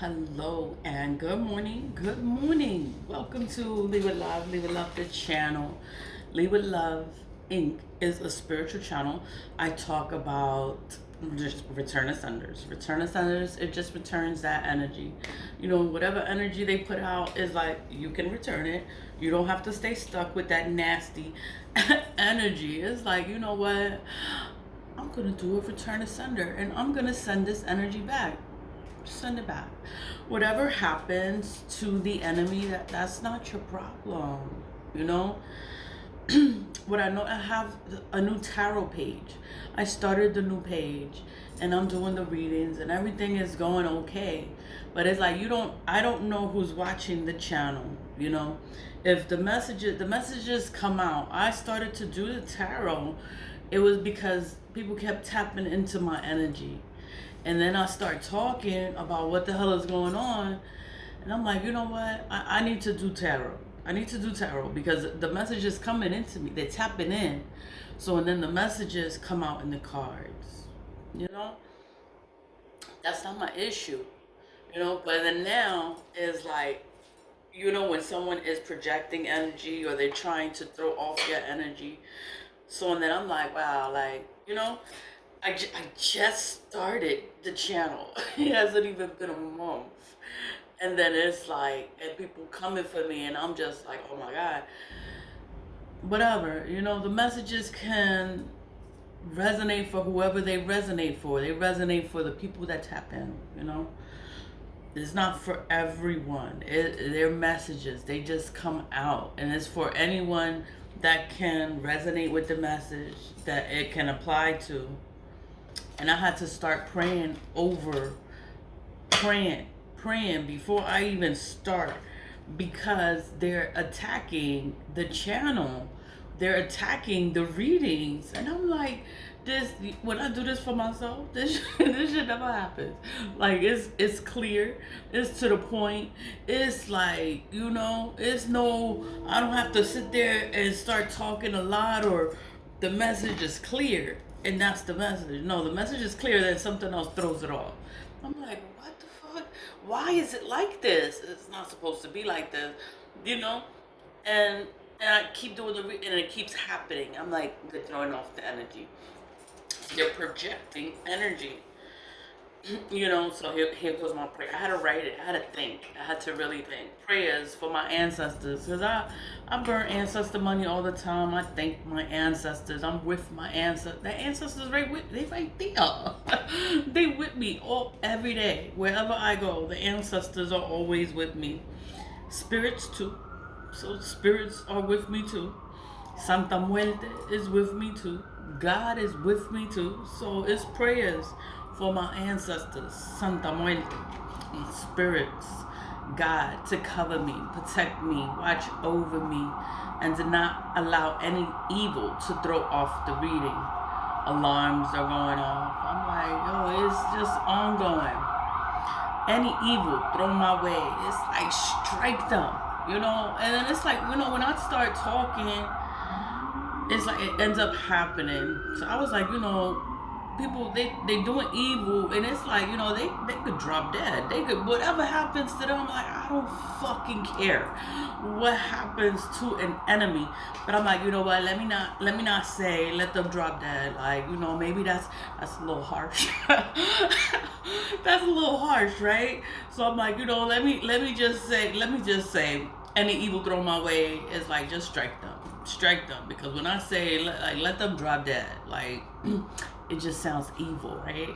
Hello and good morning. Good morning. Welcome to Leave With Love, Leave With Love, the channel. Leave With Love Inc. is a spiritual channel. I talk about just return ascenders. Return ascenders, it just returns that energy. Whatever energy they put out is like you can return it. You don't have to stay stuck with that nasty energy. It's like, you know what? I'm gonna do a return ascender and I'm gonna send this energy back. Send it back. Whatever happens to the enemy, that's not your problem. You know? What I know, I have a new tarot page. I started the new page and I'm doing the readings and everything is going okay. But it's like I don't know who's watching the channel, you know? If the messages come out, I started to do the tarot, it was because people kept tapping into my energy. And then I start talking about what the hell is going on. And I'm like, you know what? I need to do tarot. I need to do tarot because the message is coming into me. They're tapping in. So, and then the messages come out in the cards. You know? That's not my issue. But then now is like, when someone is projecting energy or they're trying to throw off your energy. So, and then I'm like, wow, like, I just started the channel. It hasn't even been a month. And then it's like, and people coming for me, and I'm just like, oh my God. Whatever, the messages can resonate for whoever they resonate for. They resonate for the people that tap in, It's not for everyone. They're messages. They just come out. And it's for anyone that can resonate with the message that it can apply to. And I had to start praying before I even start, because they're attacking the channel. They're attacking the readings. And I'm like, when I do this for myself, this shit never happens. Like, it's clear. It's to the point. It's like, it's no, I don't have to sit there and start talking a lot, or the message is clear. And that's the message. No, the message is clear, then something else throws it off. I'm like, what the fuck? Why is it like this? It's not supposed to be like this, And I keep doing and it keeps happening. I'm like, they're throwing off the energy. They're projecting energy. So here goes my prayer. I had to write it. I had to think. I had to really think. Prayers for my ancestors. Because I burn ancestor money all the time. I thank my ancestors. I'm with my ancestors. The ancestors they right there. They with me every day. Wherever I go, the ancestors are always with me. Spirits too. So spirits are with me too. Santa Muerte is with me too. God is with me too. So it's prayers for my ancestors, Santa Muerte, spirits, God, to cover me, protect me, watch over me, and to not allow any evil to throw off the reading. Alarms are going off. I'm like, it's just ongoing. Any evil thrown my way, it's like strike them, And then it's like, when I start talking, it's like it ends up happening. So I was like, people they doing evil, and it's like, they could drop dead. They could, whatever happens to them, I'm like, I don't fucking care what happens to an enemy. But I'm like, what, let me not say let them drop dead. Like, maybe that's a little harsh. That's a little harsh, right? So I'm like, let me just say any evil thrown my way is like, just strike them, because when I say let them drop dead, like it just sounds evil, right?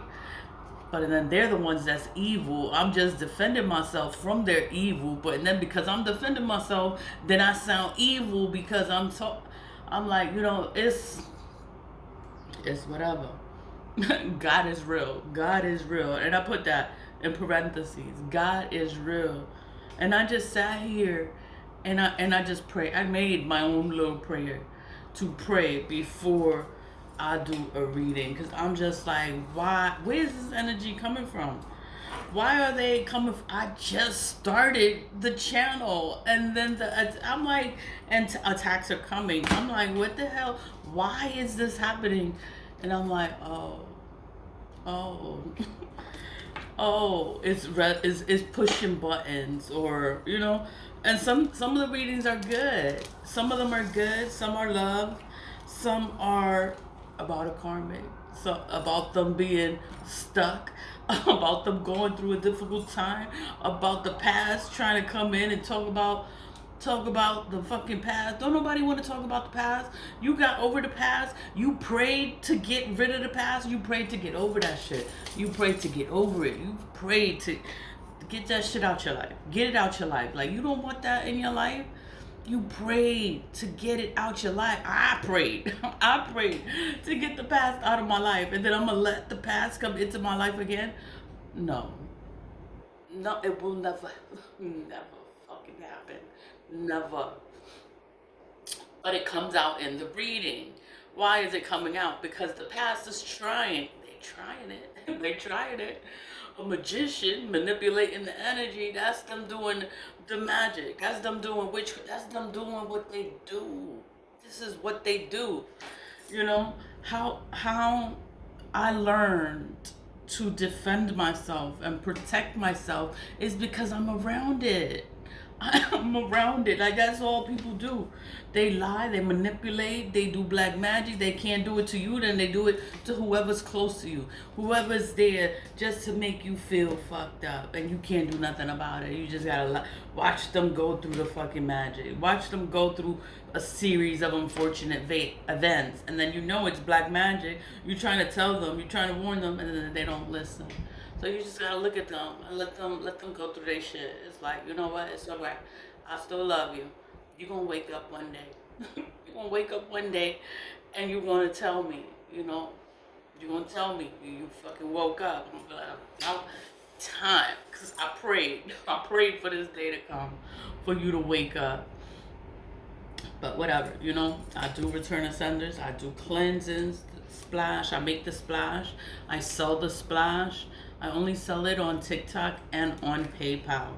But then they're the ones that's evil. I'm just defending myself from their evil, but then because I'm defending myself, then I sound evil because I'm like, it's whatever. God is real. God is real. And I put that in parentheses. God is real. And I just sat here and I just pray. I made my own little prayer to pray before I do a reading, because I'm just like, why? Where's this energy coming from? Why are they coming? I just started the channel, and then I'm like, and attacks are coming. I'm like, what the hell? Why is this happening? And I'm like, oh. oh, it's pushing buttons, or and some of the readings are good. Some of them are good. Some are love. Some are about a karmic. So about them being stuck, about them going through a difficult time, about the past trying to come in and talk about the fucking past. Don't nobody want to talk about the past. You got over the past. You prayed to get rid of the past. You prayed to get over that shit. You prayed to get over it. You prayed to get that shit out your life. Get it out your life. Like, you don't want that in your life. You prayed to get it out your life. I prayed. I prayed to get the past out of my life. And then I'm going to let the past come into my life again. No. No, it will never, never fucking happen. Never. But it comes out in the reading. Why is it coming out? Because the past is trying. They trying it. They trying it. A magician manipulating the energy. That's them doing the magic. That's them doing witchcraft. That's them doing what they do. This is what they do. You know how I learned to defend myself and protect myself is because I'm around it. I'm around it. Like, that's all people do. They lie, they manipulate, they do black magic. They can't do it to you, then they do it to whoever's close to you. Whoever's there just to make you feel fucked up. And you can't do nothing about it. You just gotta watch them go through the fucking magic. Watch them go through a series of unfortunate events. And then it's black magic. You're trying to tell them, you're trying to warn them, and then they don't listen. So you just gotta look at them and let them go through their shit. It's like, you know what? It's alright. I still love you. You're gonna wake up one day. You're gonna wake up one day and you're gonna tell me, you're gonna tell me you fucking woke up. I'm gonna be like, now time. Cause I prayed. I prayed for this day to come for you to wake up. But whatever, I do return ascenders. I do cleansings, splash. I make the splash. I sell the splash. I only sell it on TikTok and on PayPal.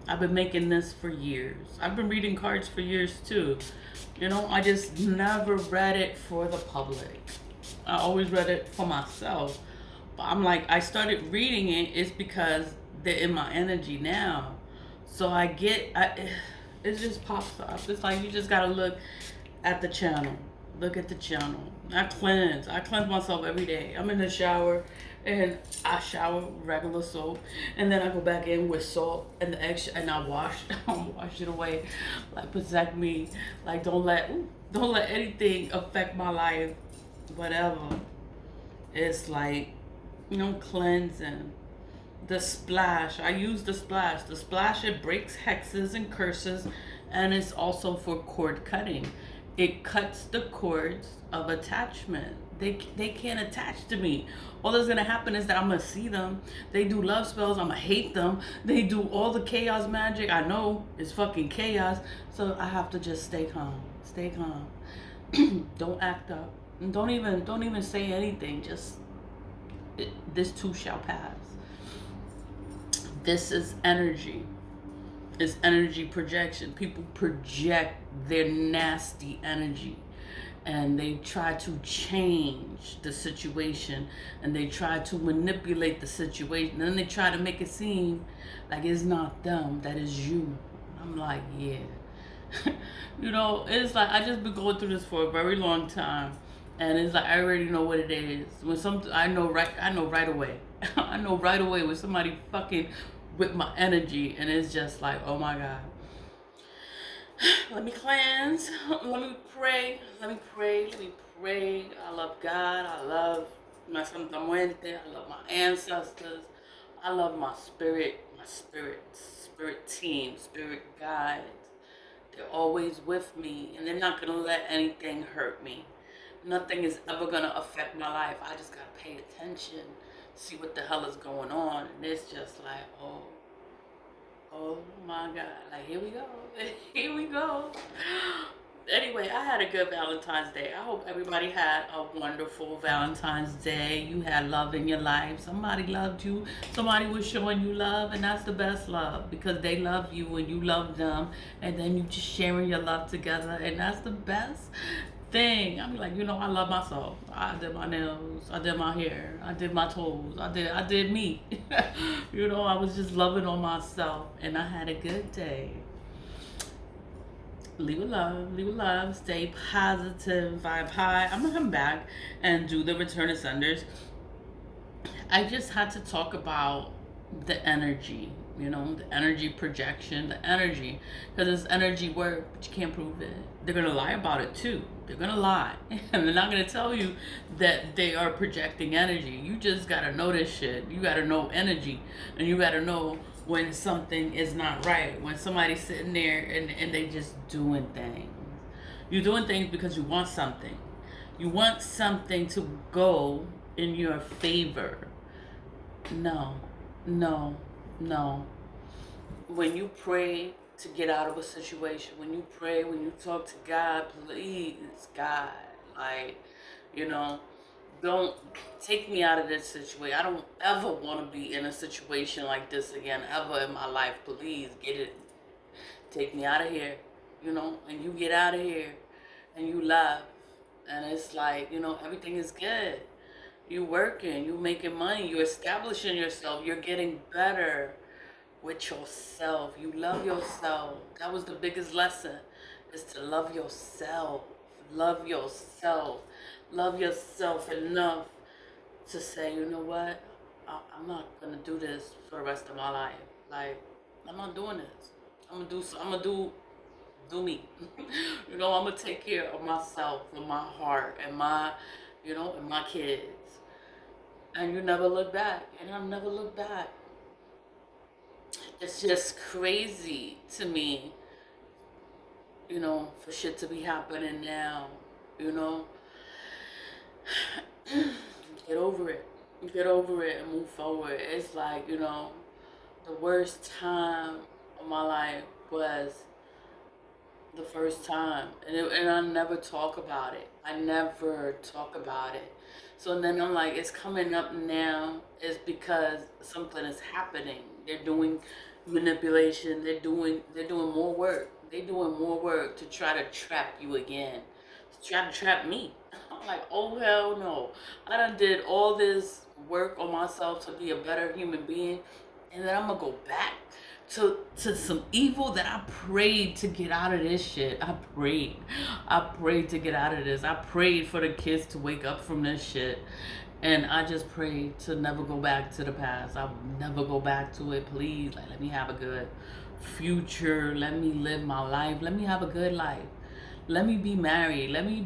I've been making this for years. I've been reading cards for years too. I just never read it for the public. I always read it for myself. But I'm like, I started reading it, it's because they're in my energy now. So it just pops up. It's like, you just gotta look at the channel. Look at the channel. I cleanse myself every day. I'm in the shower and I shower with regular soap, and then I go back in with salt and the extra, and I wash it away. Like, protect me. Like, don't let anything affect my life. Whatever. It's like, cleansing. The splash. I use the splash. The splash, it breaks hexes and curses, and it's also for cord cutting. It cuts the cords of attachment. They can't attach to me. All that's gonna happen is that I'm gonna see them. They do love spells. I'm gonna hate them. They do all the chaos magic. I know it's fucking chaos. So I have to just stay calm. Stay calm. Don't act up. And don't even say anything. Just this too shall pass. This is energy. It's energy projection. People project their nasty energy, and they try to change the situation, and they try to manipulate the situation, and then they try to make it seem like it's not them, that is you. I'm like, yeah. It's like, I just been going through this for a very long time, and it's like, I already know what it is. I know right away. I know right away when somebody fucking with my energy, and it's just like, oh my God. Let me cleanse. Let me pray. I love God. I love my Santa Muerte. I love my ancestors. I love my spirit team, spirit guides. They're always with me, and they're not gonna let anything hurt me. Nothing is ever gonna affect my life. I just gotta pay attention, see what the hell is going on, and it's just like, oh my God, like, here we go. Here we go. Anyway, I had a good Valentine's Day. I hope everybody had a wonderful Valentine's Day. You had love in your life. Somebody loved you. Somebody was showing you love, and that's the best love, because they love you and you love them, and then you just sharing your love together, and that's the best thing. I'm like, I love myself. I did my nails, I did my hair, I did my toes, I did me. I was just loving on myself, and I had a good day. Leave it love, stay positive, vibe high. I'm gonna come back and do the return of senders. I just had to talk about the energy, the energy projection, the energy, because it's energy work, but you can't prove it. They're gonna lie about it too. They're gonna lie, and they're not gonna tell you that they are projecting energy. You just gotta know this shit. You gotta know energy, and you gotta know when something is not right. When somebody's sitting there and they just doing things. You're doing things because you want something. You want something to go in your favor. No, no, no. When you pray to get out of a situation, when you pray, when you talk to God, please, God, like, you know, don't take me out of this situation. I don't ever want to be in a situation like this again, ever in my life. Please, get it. Take me out of here, and you get out of here and you laugh. And it's like, everything is good. You working, you making money, you establishing yourself, you're getting better with yourself. You love yourself. That was the biggest lesson, is to love yourself. Love yourself. Love yourself enough to say, you know what? I'm not gonna do this for the rest of my life. Like, I'm not doing this. I'm gonna do me. I'm gonna take care of myself and my heart and and my kids. And you never look back. And I've never looked back. It's just crazy to me, for shit to be happening now, you know. Get over it. Get over it and move forward. It's like, the worst time of my life was the first time. And I never talk about it. I never talk about it. So then I'm like, it's coming up now. It's because something is happening. They're doing manipulation. They're doing more work. They're doing more work to try to trap you again. To try to trap me. I'm like, oh hell no. I done did all this work on myself to be a better human being, and then I'm gonna go back to some evil that I prayed to get out of this shit. I prayed to get out of this. I prayed for the kids to wake up from this shit. And I just prayed to never go back to the past. I'll never go back to it. Please, like, let me have a good future. Let me live my life. Let me have a good life. Let me be married. Let me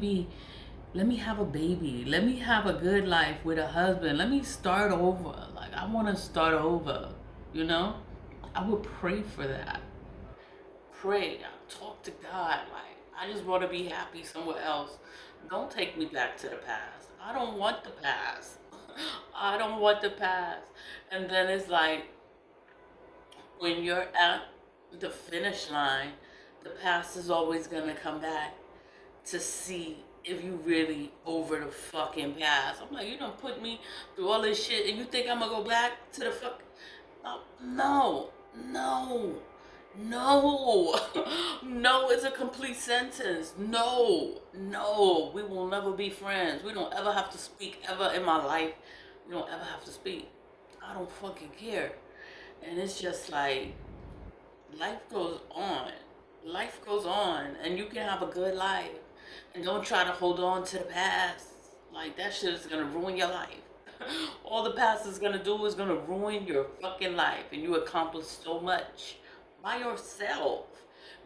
have a baby. Let me have a good life with a husband. Let me start over. Like, I want to start over, I would pray for that. Pray. Talk to God. Like, I just want to be happy somewhere else. Don't take me back to the past. I don't want the past. I don't want the past. And then it's like, when you're at the finish line, the past is always going to come back to see if you really over the fucking past. I'm like, you done put me through all this shit, and you think I'm going to go back to the fuck? No. No. No. No is a complete sentence. No. No. We will never be friends. We don't ever have to speak ever in my life. We don't ever have to speak. I don't fucking care. And it's just like, life goes on. Life goes on. And you can have a good life. And don't try to hold on to the past. Like, that shit is going to ruin your life. All the past is going to do is going to ruin your fucking life. And you accomplished so much by yourself.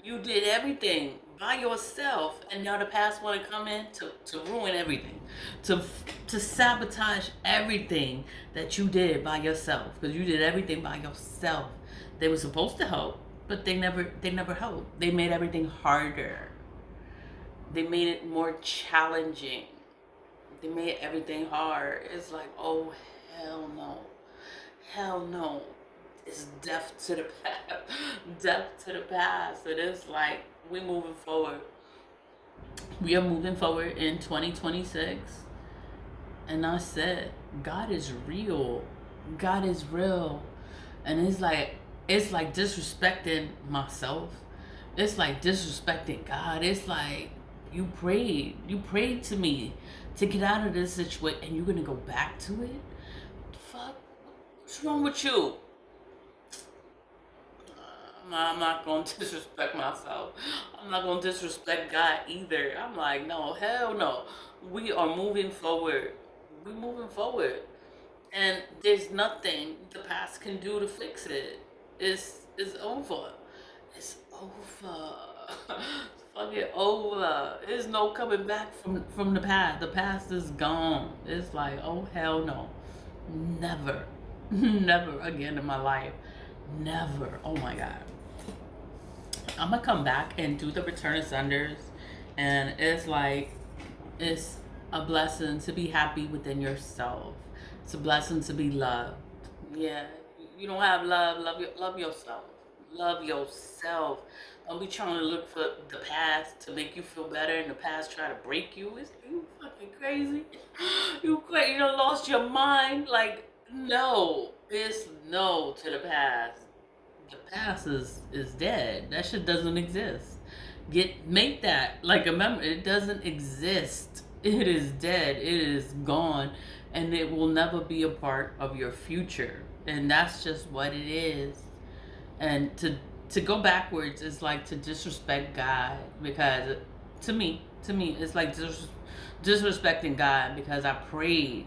You did everything by yourself. And now the past want to come in to ruin everything. To sabotage everything that you did by yourself. Because you did everything by yourself. They were supposed to help, but they never helped. They made everything harder. They made it more challenging. They made everything hard. It's like, oh, hell no. Hell no. It's death to the past. Death to the past. It is like, we moving forward. We are moving forward in 2026. And I said, God is real. God is real. And it's like disrespecting myself. It's like disrespecting God. It's like You prayed to me to get out of this situation, and you're gonna go back to it? Fuck, what's wrong with you? I'm not gonna disrespect myself. I'm not gonna disrespect God either. I'm like, no, hell no. We are moving forward. We're moving forward. And there's nothing the past can do to fix it. It's over. It's over. It's fucking over. There's no coming back from the past. The past is gone. It's like, oh hell no. Never. Never again in my life. Never. Oh my god. I'm gonna come back and do the Return of Sunders, and it's like it's a blessing to be happy within yourself. It's a blessing to be loved. Yeah, you don't have love. Love yourself. Love yourself. Don't be trying to look for the past to make you feel better, and the past try to break you. Is you fucking crazy? You crazy? You done lost your mind? Like no, it's no to the past. The past is dead. That shit doesn't exist. Make that like a memory. It doesn't exist. It is dead. It is gone, and it will never be a part of your future. And that's just what it is. And to go backwards is like to disrespect God, because to me it's like disrespecting God, because I prayed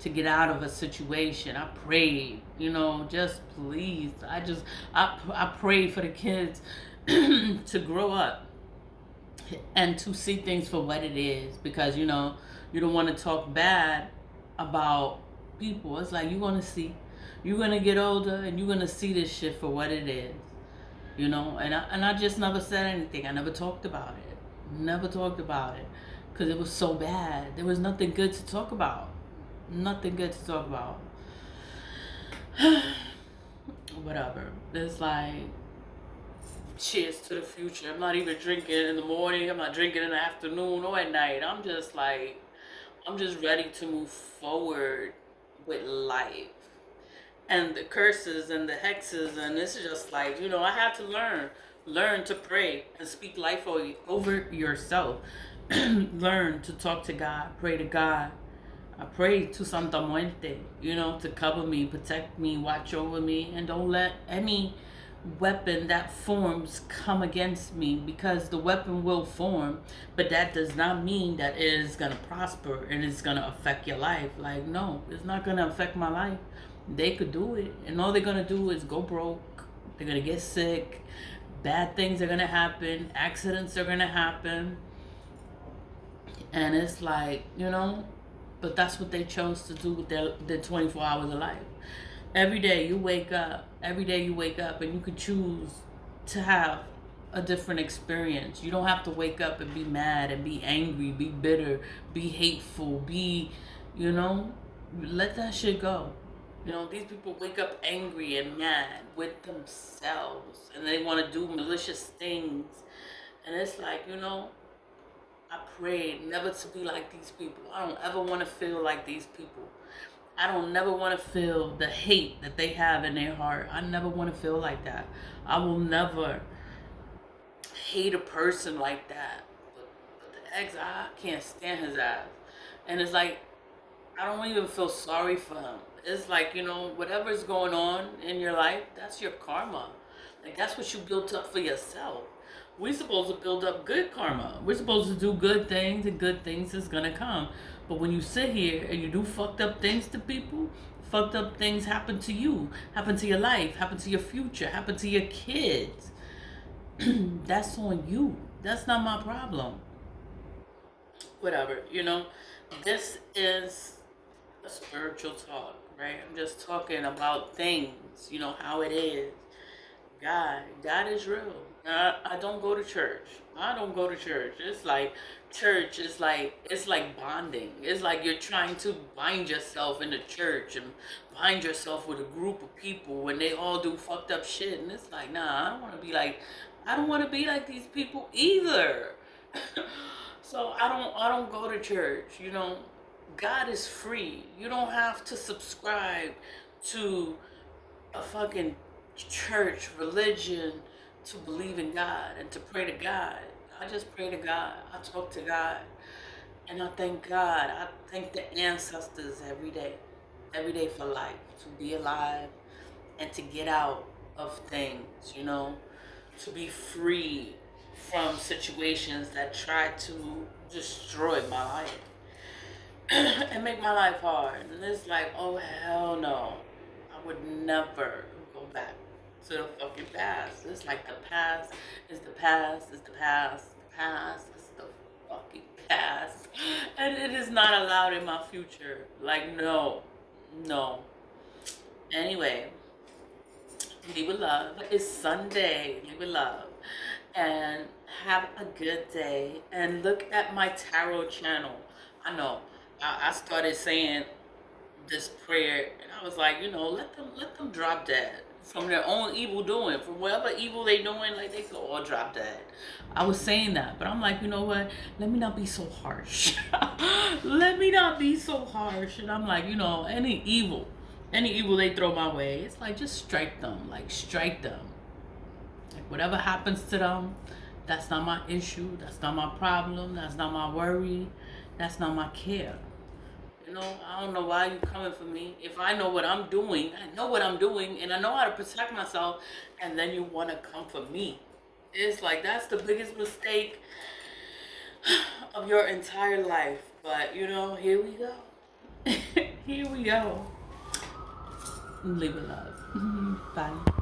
to get out of a situation. I prayed, just please. I prayed for the kids to grow up and to see things for what it is, because you don't want to talk bad about people. It's like you're gonna get older and you're gonna see this shit for what it is, and I just never said anything. I never talked about it. Never talked about it, because it was so bad. There was nothing good to talk about. Nothing good to talk about. Whatever. It's like, cheers to the future. I'm not even drinking in the morning. I'm not drinking in the afternoon or at night. I'm just ready to move forward with life. And the curses and the hexes, and it's just like, I had to learn to pray and speak life over yourself. Learn to talk to God, pray to God. I pray to Santa Muerte, to cover me, protect me, watch over me, and don't let any weapon that forms come against me, because the weapon will form, but that does not mean that it is going to prosper and it's going to affect your life. Like, no, it's not going to affect my life. They could do it, and all they're going to do is go broke. They're going to get sick. Bad things are going to happen. Accidents are going to happen. And it's like, but that's what they chose to do with their 24 hours of life. Every day you wake up, and you could choose to have a different experience. You don't have to wake up and be mad and be angry, be bitter, be hateful, let that shit go. These people wake up angry and mad with themselves, and they want to do malicious things. And it's like, I prayed never to be like these people. I don't ever want to feel like these people. I don't never want to feel the hate that they have in their heart. I never want to feel like that. I will never hate a person like that. But the ex, I can't stand his ass. And it's like, I don't even feel sorry for him. It's like, whatever's going on in your life, that's your karma. Like, that's what you built up for yourself. We're supposed to build up good karma. We're supposed to do good things, and good things is gonna come. But when you sit here and you do fucked up things to people, fucked up things happen to you, happen to your life, happen to your future, happen to your kids. That's on you. That's not my problem. Whatever, this is a spiritual talk, right? I'm just talking about things, how it is. God is real. I don't go to church. I don't go to church. It's like church is it's like bonding. It's like you're trying to bind yourself in the church and bind yourself with a group of people when they all do fucked up shit. And it's like, nah, I don't want to be like these people either. So I don't go to church. God is free. You don't have to subscribe to a fucking church religion to believe in God and to pray to God. I just pray to God. I talk to God. And I thank God. I thank the ancestors every day for life, to be alive and to get out of things, to be free from situations that try to destroy my life and make my life hard. And it's like, oh, hell no. I would never go back to the fucking past. It's like the past is the past, is the past, the past is the fucking past. And it is not allowed in my future. Like, no, no. Anyway, leave with love. It's Sunday. Leave with love. And have a good day. And look at my tarot channel. I know. I started saying this prayer, and I was like, let them drop dead from their own evil doing, from whatever evil they doing, like they could all drop dead. I was saying that, but I'm like, you know what? Let me not be so harsh. Let me not be so harsh. And I'm like, any evil they throw my way, it's like just strike them, like strike them. Like whatever happens to them, that's not my issue. That's not my problem. That's not my worry. That's not my care. I don't know why you coming for me. If I know what I'm doing, I know what I'm doing, and I know how to protect myself, and then you want to come for me. It's like that's the biggest mistake of your entire life. But here we go. Here we go. Leave it love. Bye.